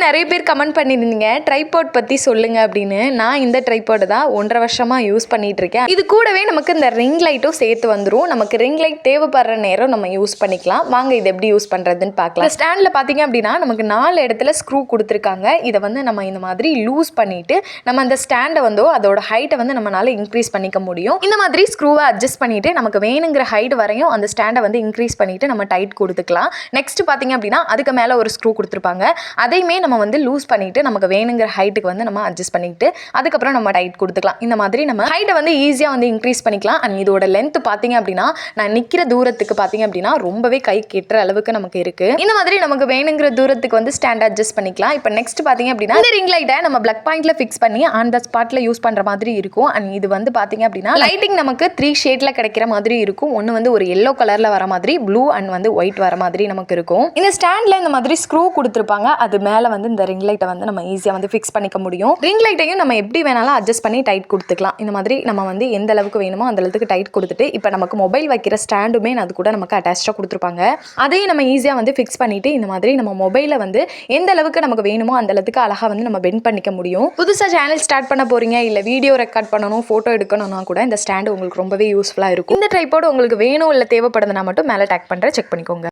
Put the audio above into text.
நிறைய பேர் கமெண்ட் பண்ணியிருந்தீங்க ட்ரைபாட் பற்றி சொல்லுங்க அப்படின்னு. நான் இந்த ட்ரைபாட் தான் 1.5 வருஷமாக யூஸ் பண்ணிட்டு இருக்கேன். இது கூடவே நமக்கு இந்த ரிங் லைட்டும் சேர்த்து வந்துடும். நமக்கு ரிங் லைட் தேவைப்படுற நேரம் நம்ம யூஸ் பண்ணிக்கலாம். வாங்க இது எப்படி யூஸ் பண்ணுறதுன்னு பார்க்கலாம். ஸ்டாண்டில் பார்த்தீங்க அப்படின்னா நமக்கு 4 இடத்துல ஸ்க்ரூ கொடுத்துருக்காங்க. இதை வந்து நம்ம இந்த மாதிரி லூஸ் பண்ணிட்டு நம்ம அந்த ஸ்டாண்டை வந்து அதோட ஹைட்டை வந்து நம்மளால இன்க்ரீஸ் பண்ணிக்க முடியும். இந்த மாதிரி ஸ்க்ரூவை அட்ஜஸ்ட் பண்ணிட்டு நமக்கு வேணுங்கிற ஹைட் வரையும் அந்த ஸ்டாண்டை வந்து இன்க்ரீஸ் பண்ணிட்டு நம்ம டைட் கொடுத்துக்கலாம். நெக்ஸ்ட் பார்த்தீங்க அப்படின்னா அதுக்கு மேலே ஒரு ஸ்க்ரூ கொடுத்துருப்பாங்க. அதையுமே நம்ம வந்து லூஸ் பண்ணிட்டு நமக்கு வேணுங்கிற ஹைட்டுக்கு வந்து நம்ம அட்ஜஸ்ட் பண்ணிட்டு அதுக்கப்புறம் நம்ம டைட் கொடுத்துக்கலாம். இந்த மாதிரி நம்ம ஹைட்டை வந்து ஈஸியாக வந்து இன்க்ரீஸ் பண்ணிக்கலாம். அண்ட் இதோட லென்த் பார்த்தீங்க அப்படின்னா நான் நிற்கிற தூரத்துக்கு பார்த்தீங்க அப்படின்னா ரொம்பவே கை கெட்டுற அளவுக்கு நமக்கு இருக்கு. இந்த மாதிரி நமக்கு வேணுங்கிற தூரத்துக்கு வந்து ஸ்டாண்ட் அட்ஜஸ்ட் பண்ணிக்கலாம். இப்போ நெக்ஸ்ட் பார்த்தீங்க அப்படின்னா இந்த ரிங் லைட்டை நம்ம பிளக் பாயிண்ட்ல ஃபிக்ஸ் பண்ணி ஆன் த ஸ்பாட்ல யூஸ் பண்ற மாதிரி இருக்கும். அண்ட் இது வந்து பார்த்தீங்க அப்படின்னா லைட்டிங் நமக்கு 3 ஷேட்ல கிடைக்கிற மாதிரி இருக்கும். ஒன்று வந்து ஒரு எல்லோ கலர்ல வர மாதிரி, ப்ளூ அண்ட் வந்து ஒயிட் வர மாதிரி நமக்கு இருக்கும். இந்த ஸ்டாண்ட்ல இந்த மாதிரி ஸ்க்ரூ கொடுத்துருப்பாங்க. அது மேலே வந்து இந்த ரிங் லைட்டை வந்து நம்ம ஈஸியாக வந்து ஃபிக்ஸ் பண்ணிக்க முடியும். ரிங் லைட்டையும் நம்ம எப்படி வேணாலும் அட்ஜஸ்ட் பண்ணி டைட் கொடுத்துக்கலாம். இந்த மாதிரி நம்ம வந்து எந்த அளவுக்கு வேணுமோ அந்த அளவுக்கு டைட் கொடுத்துட்டு இப்போ நமக்கு மொபைல் வைக்கிற ஸ்டாண்டுமே அது கூட நமக்கு அட்டாச்சாக கொடுத்துருப்பாங்க. அதையும் நம்ம ஈஸியாக வந்து ஃபிக்ஸ் பண்ணிட்டு இந்த மாதிரி நம்ம மொபைலை வந்து எந்த அளவுக்கு நமக்கு வேணுமோ அந்த அளவுக்கு அழகாக வந்து நம்ம பெண்ட் பண்ணிக்க முடியும். புதுசாக சேனல் ஸ்டார்ட் பண்ண போறீங்க, இல்லை வீடியோ ரெக்கார்ட் பண்ணணும், ஃபோட்டோ எடுக்கணும்னா கூட இந்த ஸ்டாண்டு உங்களுக்கு ரொம்பவே யூஸ்ஃபுல்லாக இருக்கும். இந்த ட்ரைபாட் உங்களுக்கு வேணும் இல்லை தேவைப்படுதுன்னா மட்டும் மேலே டேக் பண்ணுற செக் பண்ணிக்கோங்க.